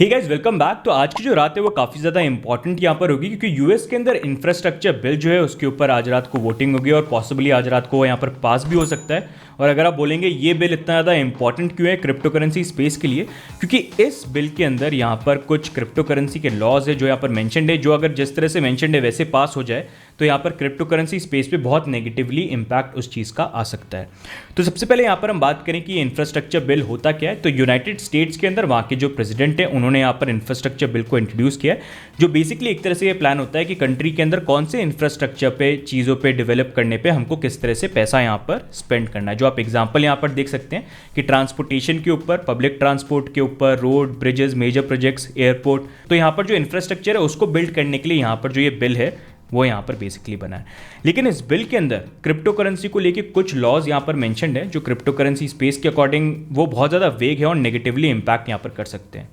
Hey guys welcome back. तो आज की जो रात है वो काफ़ी ज़्यादा इंपॉर्टेंट यहाँ पर होगी क्योंकि यूएस के अंदर इंफ्रास्ट्रक्चर बिल जो है उसके ऊपर आज रात को वोटिंग होगी और पॉसिबली आज रात को यहाँ पर पास भी हो सकता है। और अगर आप बोलेंगे ये बिल इतना ज़्यादा इंपॉर्टेंट क्यों है क्रिप्टो करेंसी स्पेस के लिए, क्योंकि इस बिल के अंदर यहाँ पर कुछ क्रिप्टो करेंसी के लॉज है जो यहाँ पर मैंशनड है, जो अगर जिस तरह से मैंशनड है वैसे पास हो जाए तो यहाँ पर क्रिप्टो करेंसी स्पेस पे बहुत नेगेटिवली इंपैक्ट उस चीज़ का आ सकता है। तो सबसे पहले यहाँ पर हम बात करें कि ये इंफ्रास्ट्रक्चर बिल होता क्या है। तो यूनाइटेड स्टेट्स के अंदर वहाँ के जो प्रेसिडेंट है उन्होंने यहाँ पर इंफ्रास्ट्रक्चर बिल को इंट्रोड्यूस किया है, जो बेसिकली एक तरह से ये प्लान होता है कि कंट्री के अंदर कौन से इंफ्रास्ट्रक्चर पे चीज़ों पे डेवलप करने पे हमको किस तरह से पैसा यहाँ पर स्पेंड करना है। जो आप एग्जांपल यहाँ पर देख सकते हैं कि ट्रांसपोर्टेशन के ऊपर, पब्लिक ट्रांसपोर्ट के ऊपर, road, bridges, major projects, airport, तो यहाँ पर जो इंफ्रास्ट्रक्चर है उसको बिल्ड करने के लिए यहाँ पर जो ये बिल है वो यहाँ पर बेसिकली बना है। लेकिन इस बिल के अंदर क्रिप्टो करेंसी को लेके कुछ लॉज यहाँ पर मेंशन्ड है जो क्रिप्टो करेंसी स्पेस के अकॉर्डिंग वो बहुत ज़्यादा वेग है और नेगेटिवली इंपैक्ट यहाँ पर कर सकते हैं।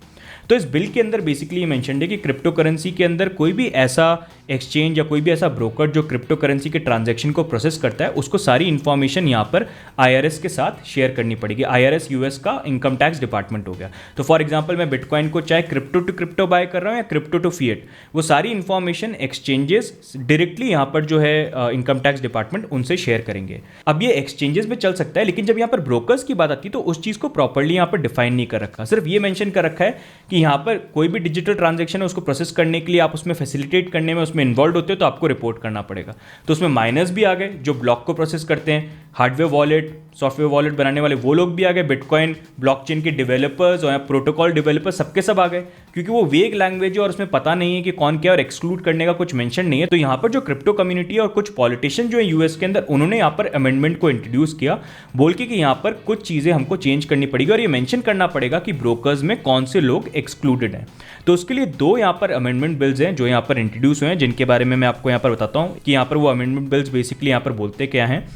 तो इस बिल के अंदर बेसिकली ये मेंशन्ड है कि क्रिप्टो करेंसी के अंदर कोई भी ऐसा एक्सचेंज या कोई भी ऐसा ब्रोकर जो क्रिप्टो करेंसी के ट्रांजैक्शन को प्रोसेस करता है उसको सारी इन्फॉर्मेशन यहाँ पर आईआरएस के साथ शेयर करनी पड़ेगी। आईआरएस यूएस का इनकम टैक्स डिपार्टमेंट हो गया। तो फॉर एग्जांपल मैं बिटकॉइन को चाहे क्रिप्टो टू क्रिप्टो बाय कर रहा हूँ या क्रिप्टो टू फिएट, वो सारी इन्फॉर्मेशन एक्सचेंजेस डायरेक्टली यहाँ पर जो है इनकम टैक्स डिपार्टमेंट उनसे शेयर करेंगे। अब ये एक्सचेंजेस में चल सकता है, लेकिन जब यहाँ पर ब्रोकर्स की बात आती है तो उस चीज़ को प्रॉपरली यहाँ पर डिफाइन नहीं कर रखा। सिर्फ ये मेंशन कर रखा है कि यहाँ पर कोई भी डिजिटल ट्रांजैक्शन है उसको प्रोसेस करने के लिए आप उसमें फैसिलिटेट करने में उसमें इन्वॉल्व होते हो तो आपको रिपोर्ट करना पड़ेगा। तो उसमें माइनर्स भी आ गए जो ब्लॉक को प्रोसेस करते हैं, हार्डवेयर वॉलेट, सॉफ्टवेयर वॉलेट बनाने वाले वो लोग भी आ गए, बिटकॉइन ब्लॉकचेन के डेवलपर्स और प्रोटोकॉल डेवलपर्स सबके सब आ गए, क्योंकि वो वेग लैंग्वेज है और उसमें पता नहीं है कि कौन क्या और एक्सक्लूड करने का कुछ मेंशन नहीं है। तो यहाँ पर जो क्रिप्टो कम्युनिटी और कुछ पॉलिटिशियन जो है यूएस के अंदर उन्होंने यहाँ पर अमेंडमेंट को इंट्रोड्यूस किया, बोल के कि यहाँ पर कुछ चीज़ें हमको चेंज करनी पड़ेगी और ये मेंशन करना पड़ेगा कि ब्रोकर्स में कौन से लोग एक्सक्लूडेड हैं। तो उसके लिए दो यहाँ पर अमेंडमेंट बिल्स हैं जो यहाँ पर इंट्रोड्यूस हुए हैं, जिनके बारे में मैं आपको यहाँ पर बताता हूँ कि यहाँ पर वो अमेंडमेंट बिल्स बेसिकली यहाँ पर बोलते क्या हैं।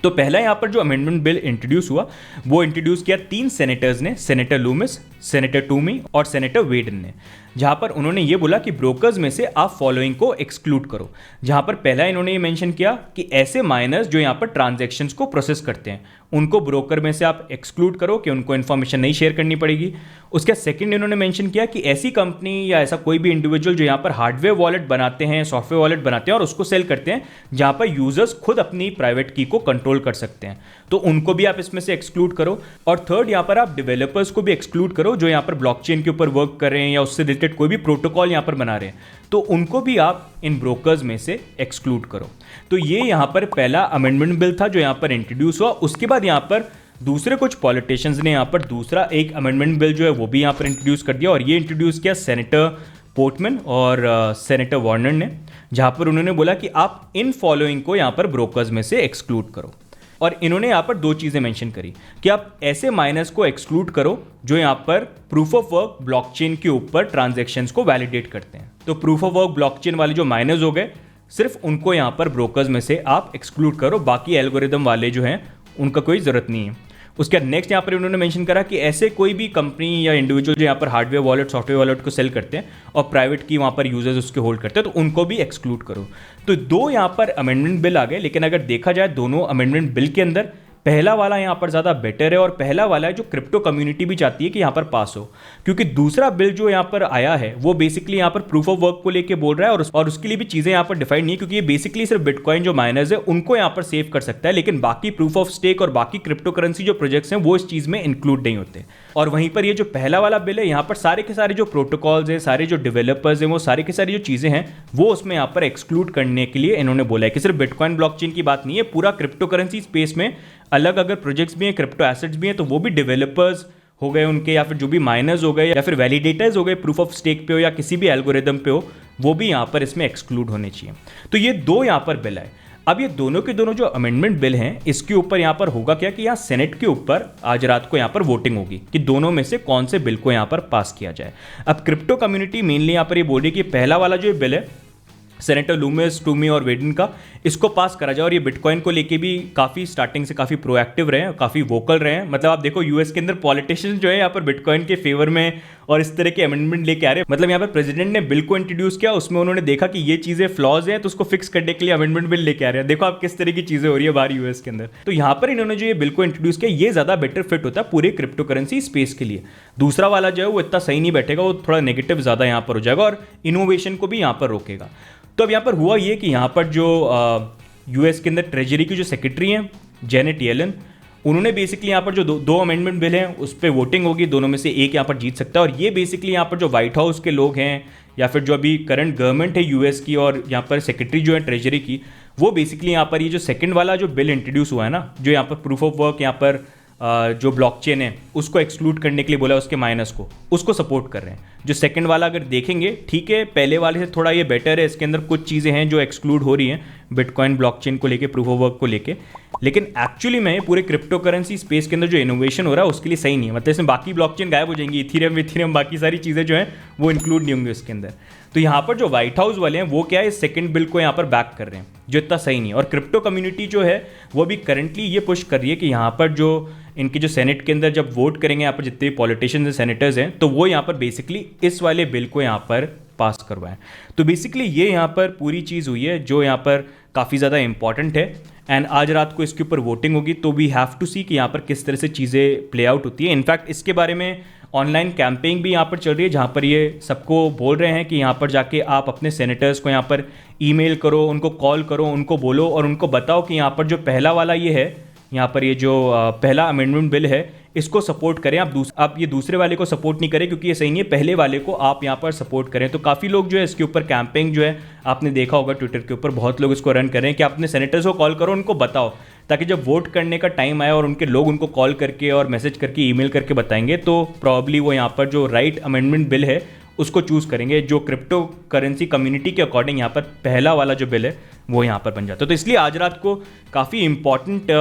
तो पहला यहाँ पर जो अमेंडमेंट बिल इंट्रोड्यूस हुआ वो इंट्रोड्यूस किया 3 सेनेटर्स ने, सेनेटर लूमिस, सेनेटर टूमी और सेनेटर वेडन ने, जहाँ पर उन्होंने ये बोला कि ब्रोकर्स में से आप फॉलोइंग को एक्सक्लूड करो। जहाँ पर पहला इन्होंने ये मेंशन किया कि ऐसे माइनर्स जो यहाँ पर ट्रांजैक्शंस को प्रोसेस करते हैं उनको ब्रोकर में से आप एक्सक्लूड करो कि उनको इन्फॉर्मेशन नहीं शेयर करनी पड़ेगी। उसके सेकंड इन्होंने मेंशन किया कि ऐसी कंपनी या ऐसा कोई भी इंडिविजुअल जो यहाँ पर हार्डवेयर वॉलेट बनाते हैं, सॉफ्टवेयर वॉलेट बनाते हैं और उसको सेल करते हैं जहाँ पर यूजर्स खुद अपनी प्राइवेट की को कंट्रोल कर सकते हैं, तो उनको भी आप इसमें से एक्सक्लूड करो। और थर्ड यहाँ पर आप डेवलपर्स को भी एक्सक्लूड करो जो यहाँ पर ब्लॉकचेन के ऊपर वर्क कर रहे हैं या उससे रिलेटेड कोई भी प्रोटोकॉल यहाँ पर बना रहे हैं, तो उनको भी आप इन ब्रोकर्स में से एक्सक्लूड करो। तो ये यहाँ पर पहला अमेंडमेंट बिल था जो यहाँ पर इंट्रोड्यूस हुआ। उसके बाद यहाँ पर दूसरे कुछ पॉलिटिशियंस ने यहाँ पर दूसरा एक अमेंडमेंट बिल जो है वो भी यहाँ पर इंट्रोड्यूस कर दिया और ये इंट्रोड्यूस किया सेनेटर पोर्टमैन और सेनेटर वार्नर ने, जहाँ पर उन्होंने बोला कि आप इन फॉलोइंग को यहाँ पर ब्रोकर्स में से एक्सक्लूड करो। और इन्होंने यहाँ पर दो चीज़ें मेंशन करी कि आप ऐसे माइनर्स को एक्सक्लूड करो जो यहाँ पर प्रूफ ऑफ वर्क ब्लॉकचेन के ऊपर ट्रांजैक्शंस को वैलिडेट करते हैं। तो प्रूफ ऑफ वर्क ब्लॉकचेन वाले जो माइनर्स हो गए सिर्फ उनको यहाँ पर ब्रोकर्स में से आप एक्सक्लूड करो, बाकी एल्गोरिदम वाले जो हैं उनका कोई ज़रूरत नहीं है। उसके बाद नेक्स्ट यहाँ पर उन्होंने मेंशन करा कि ऐसे कोई भी कंपनी या इंडिविजुअल जो यहाँ पर हार्डवेयर वॉलेट, सॉफ्टवेयर वॉलेट को सेल करते हैं और प्राइवेट की वहाँ पर यूजर्स उसके होल्ड करते हैं तो उनको भी एक्सक्लूड करो। तो दो यहाँ पर अमेंडमेंट बिल आ गए, लेकिन अगर देखा जाए दोनों अमेंडमेंट बिल के अंदर पहला वाला यहाँ पर ज़्यादा बेटर है और पहला वाला है जो क्रिप्टो कम्युनिटी भी चाहती है कि यहाँ पर पास हो, क्योंकि दूसरा बिल जो यहाँ पर आया है वो बेसिकली यहाँ पर प्रूफ ऑफ वर्क को लेके बोल रहा है और उसके लिए भी चीज़ें यहाँ पर डिफाइंड नहीं है, क्योंकि ये बेसिकली सिर्फ बिटकॉइन जो माइनर्स है उनको यहाँ पर सेव कर सकता है, लेकिन बाकी प्रूफ ऑफ स्टेक और बाकी क्रिप्टो करेंसी जो प्रोजेक्ट्स हैं वो इस चीज़ में इंक्लूड नहीं होते। और वहीं पर ये जो पहला वाला बिल है यहाँ पर सारे के सारे जो प्रोटोकॉल्स हैं, सारे जो डेवलपर्स हैं, वो सारी की सारी जो चीज़ें हैं वो उसमें यहाँ पर एक्सक्लूड करने के लिए इन्होंने बोला है कि सिर्फ बिटकॉइन ब्लॉकचेन की बात नहीं है, पूरा क्रिप्टो करेंसी स्पेस में अलग अगर प्रोजेक्ट्स भी हैं, क्रिप्टो एसेट्स भी हैं, तो वो भी डेवलपर्स हो गए उनके या फिर जो भी माइनर्स हो गए या फिर वैलिडेटर्स हो गए प्रूफ ऑफ स्टेक पे हो या किसी भी एल्गोरिदम पे हो, वो भी यहाँ पर इसमें एक्सक्लूड होने चाहिए। तो ये दो यहाँ पर बिल है। अब ये दोनों के दोनों जो अमेंडमेंट बिल हैं इसके ऊपर यहाँ पर होगा क्या कि यहाँ सेनेट के ऊपर आज रात को यहाँ पर वोटिंग होगी कि दोनों में से कौन से बिल को यहाँ पर पास किया जाए। अब क्रिप्टो कम्युनिटी मेनली यहाँ पर ये बोल रही है कि पहला वाला जो बिल है सेनेटर लूमिस, टूमी और वेडन का, इसको पास करा जाए। और ये बिटकॉइन को लेके भी काफ़ी स्टार्टिंग से काफ़ी प्रोएक्टिव रहे हैं, काफ़ी वोकल रहे हैं। मतलब आप देखो यूएस के अंदर पॉलिटिशियंस जो है यहाँ पर बिटकॉइन के फेवर में और इस तरह के अमेंडमेंट लेके आ रहे हैं। मतलब यहाँ पर प्रेसिडेंट ने बिल को इंट्रोड्यूस किया, उसमें उन्होंने देखा कि ये चीज़ें फ्लॉज हैं तो उसको फिक्स करने के लिए अमेंडमेंट बिल लेके आ रहे हैं। देखो आप किस तरह की चीज़ें हो रही है बाहर यूएस के अंदर। तो यहाँ पर इन्होंने जो ये बिल को इंट्रोड्यूस किया, ये ज़्यादा बेटर फिट होता है पूरे क्रिप्टो करेंसी स्पेस के लिए। दूसरा वाला जो है वो इतना सही नहीं बैठेगा, वो थोड़ा नेगेटिव ज़्यादा यहाँ पर हो जाएगा और इनोवेशन को भी यहाँ पर रोकेगा। तो अब यहाँ पर हुआ ये कि यहाँ पर जो यूएस के अंदर ट्रेजरी की जो सेक्रेटरी हैं जेनेट येलन, उन्होंने बेसिकली यहाँ पर जो दो अमेंडमेंट बिल हैं उस पर वोटिंग होगी, दोनों में से एक यहाँ पर जीत सकता है। और ये बेसिकली यहाँ पर जो व्हाइट हाउस के लोग हैं या फिर जो अभी करंट गवर्नमेंट है यूएस की और यहाँ पर सेक्रेटरी जो है ट्रेजरी की, वो बेसिकली यहाँ पर ये जो सेकंड वाला जो बिल इंट्रोड्यूस हुआ है ना, जो यहाँ पर प्रूफ ऑफ वर्क यहाँ पर जो ब्लॉकचेन है उसको एक्सक्लूड करने के लिए बोला, उसके माइनस को, उसको सपोर्ट कर रहे हैं। जो सेकंड वाला अगर देखेंगे, ठीक है, पहले वाले से थोड़ा ये बेटर है, इसके अंदर कुछ चीज़ें हैं जो एक्सक्लूड हो रही हैं बिटकॉइन ब्लॉकचेन को लेके, प्रूफ ऑफ वर्क को लेके, लेकिन एक्चुअली में पूरे क्रिप्टो करेंसी स्पेस के अंदर जो इनोवेशन हो रहा है उसके लिए सही नहीं है। मतलब इसमें बाकी ब्लॉकचेन गायब हो जाएंगी, इथीरियम बाकी सारी चीज़ें जो हैं वो इंक्लूड नहीं होंगी उसके अंदर। तो यहाँ पर जो व्हाइट हाउस वाले हैं वो क्या है, इस सेकंड बिल को यहाँ पर बैक कर रहे हैं, जो इतना सही नहीं है। और क्रिप्टो कम्युनिटी जो है वो भी करंटली ये पुश कर रही है कि यहाँ पर जो इनके जो सेनेट के अंदर जब वोट करेंगे यहाँ पर जितने भी पॉलिटिशियंस हैं, सेनेटर्स हैं, तो वो यहाँ पर बेसिकली इस वाले बिल को यहाँ पर पास करवाएं। तो बेसिकली ये यहाँ पर पूरी चीज़ हुई है जो यहाँ पर काफ़ी ज़्यादा इंपॉर्टेंट है। एंड आज रात को इसके ऊपर वोटिंग होगी, तो वी हैव टू सी कि यहाँ पर किस तरह से चीज़ें प्ले आउट होती है। इनफैक्ट इसके बारे में ऑनलाइन कैंपेनिंग भी यहाँ पर चल रही है, जहाँ पर ये सबको बोल रहे हैं कि यहाँ पर जाके आप अपने सेनेटर्स को यहाँ पर ईमेल करो, उनको कॉल करो, उनको बोलो और उनको बताओ कि यहाँ पर जो पहला वाला ये है, यहाँ पर ये जो पहला अमेंडमेंट बिल है, इसको सपोर्ट करें। आप ये दूसरे वाले को सपोर्ट नहीं करें क्योंकि ये सही नहीं है, पहले वाले को आप यहाँ पर सपोर्ट करें। तो काफ़ी लोग जो है इसके ऊपर कैंपेनिंग जो है आपने देखा होगा ट्विटर के ऊपर, बहुत लोग इसको रन कर रहे हैं कि आप अपने सेनेटर्स को कॉल करो, उनको बताओ, ताकि जब वोट करने का टाइम आए और उनके लोग उनको कॉल करके और मैसेज करके ईमेल करके बताएंगे, तो प्रॉब्ली वो यहाँ पर जो राइट अमेंडमेंट बिल है उसको चूज़ करेंगे, जो क्रिप्टो करेंसी कम्युनिटी के अकॉर्डिंग यहाँ पर पहला वाला जो बिल है वो यहाँ पर बन जाता है। तो इसलिए आज रात को काफ़ी इंपॉर्टेंट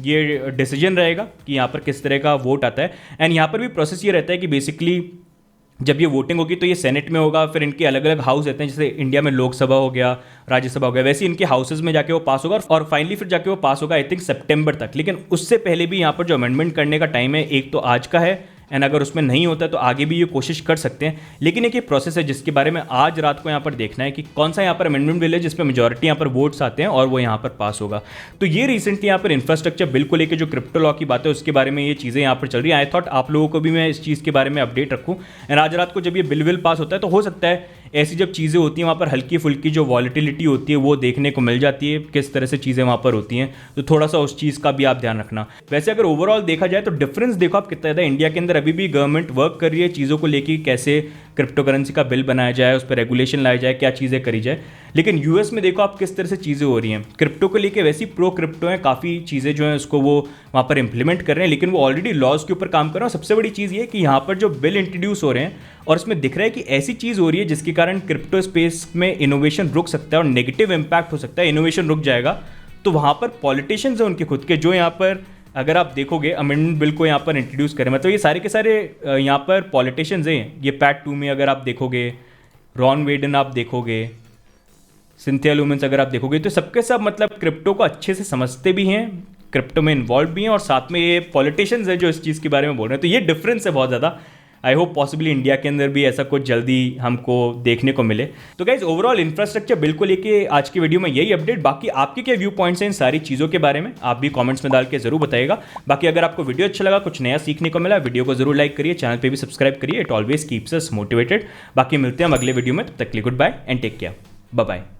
ये डिसीजन रहेगा कि यहाँ पर किस तरह का वोट आता है। एंड यहाँ पर भी प्रोसेस ये रहता है कि बेसिकली जब ये वोटिंग होगी तो ये सेनेट में होगा, फिर इनके अलग अलग हाउस रहते हैं, जैसे इंडिया में लोकसभा हो गया, राज्यसभा हो गया, वैसे इनके हाउसेज में जाके वो पास होगा और फाइनली फिर जाके वो पास होगा आई थिंक सितंबर तक। लेकिन उससे पहले भी यहाँ पर जो अमेंडमेंट करने का टाइम है, एक तो आज का है, एंड अगर उसमें नहीं होता तो आगे भी ये कोशिश कर सकते हैं। लेकिन एक ये प्रोसेस है जिसके बारे में आज रात को यहाँ पर देखना है कि कौन सा यहाँ पर अमेंडमेंट बिल है जिसपे मेजॉरिटी यहाँ पर वोट्स आते हैं और वो यहाँ पर पास होगा। तो ये रिसेंटली यहाँ पर इंफ्रास्ट्रक्चर बिल को लेकर जो क्रिप्टो लॉ की बात है उसके बारे में ये चीज़ें यहाँ पर चल रही है। आई थॉट आप लोगों को भी मैं इस चीज़ के बारे में अपडेट रखूँ। एंड आज रात को जब ये बिल पास होता है तो हो सकता है ऐसी जब चीज़ें होती हैं वहाँ पर हल्की फुल्की जो वॉलिटिलिटी होती है वो देखने को मिल जाती है, किस तरह से चीज़ें वहाँ पर होती हैं, तो थोड़ा सा उस चीज़ का भी आप ध्यान रखना। वैसे अगर ओवरऑल देखा जाए तो डिफरेंस देखो आप कितना ज़्यादा, इंडिया के अंदर अभी भी गवर्नमेंट वर्क कर रही है चीज़ों को लेके, कैसे क्रिप्टो करेंसी का बिल बनाया जाए, उस पर रेगुलेशन लाया जाए, क्या चीज़ें करी जाए। लेकिन यूएस में देखो आप किस तरह से चीज़ें हो रही हैं, क्रिप्टो को लेके वैसी प्रो क्रिप्टो हैं, काफ़ी चीज़ें जो हैं उसको वो वहाँ पर इंप्लीमेंट कर रहे हैं, लेकिन वो ऑलरेडी लॉज के ऊपर काम कर रहे हैं। सबसे बड़ी चीज़ ये है कि यहाँ पर जो बिल इंट्रोड्यूस हो रहे हैं और इसमें दिख रहा है कि ऐसी चीज़ हो रही है जिसके कारण क्रिप्टो स्पेस में इनोवेशन रुक सकता है और नेगेटिव इम्पैक्ट हो सकता है। इनोवेशन रुक जाएगा तो वहाँ पर पॉलिटिशियंस हैं उनके खुद के, जो यहाँ पर अगर आप देखोगे अमेंडमेंट बिल को यहाँ पर इंट्रोड्यूस करें, मतलब ये सारे के सारे यहाँ पर पॉलिटिशियंस हैं। ये पैट टूमी अगर आप देखोगे, रॉन वेडन आप देखोगे, सिंथिया लूमेंस अगर आप देखोगे, तो सबके सब मतलब क्रिप्टो को अच्छे से समझते भी हैं, क्रिप्टो में इन्वॉल्व भी हैं और साथ में ये पॉलिटिशियंस हैं जो इस चीज़ के बारे में बोल रहे हैं। तो ये डिफरेंस है बहुत ज़्यादा। आई होप पॉसिबली इंडिया के अंदर भी ऐसा कुछ जल्दी हमको देखने को मिले। तो गाइज ओवरऑल इंफ्रास्ट्रक्चर बिल को लेके आज की वीडियो में यही अपडेट। बाकी आपके क्या व्यू पॉइंट्स हैं इन सारी चीज़ों के बारे में, आप भी कमेंट्स में डाल के जरूर बताइएगा। बाकी अगर आपको वीडियो अच्छा लगा, कुछ नया सीखने को मिला, वीडियो को जरूर लाइक करिए, चैनल पे भी सब्सक्राइब करिए। It always keeps us motivated. बाकी मिलते हैं हम अगले वीडियो में, तब तक के लिए goodbye and take care, bye bye.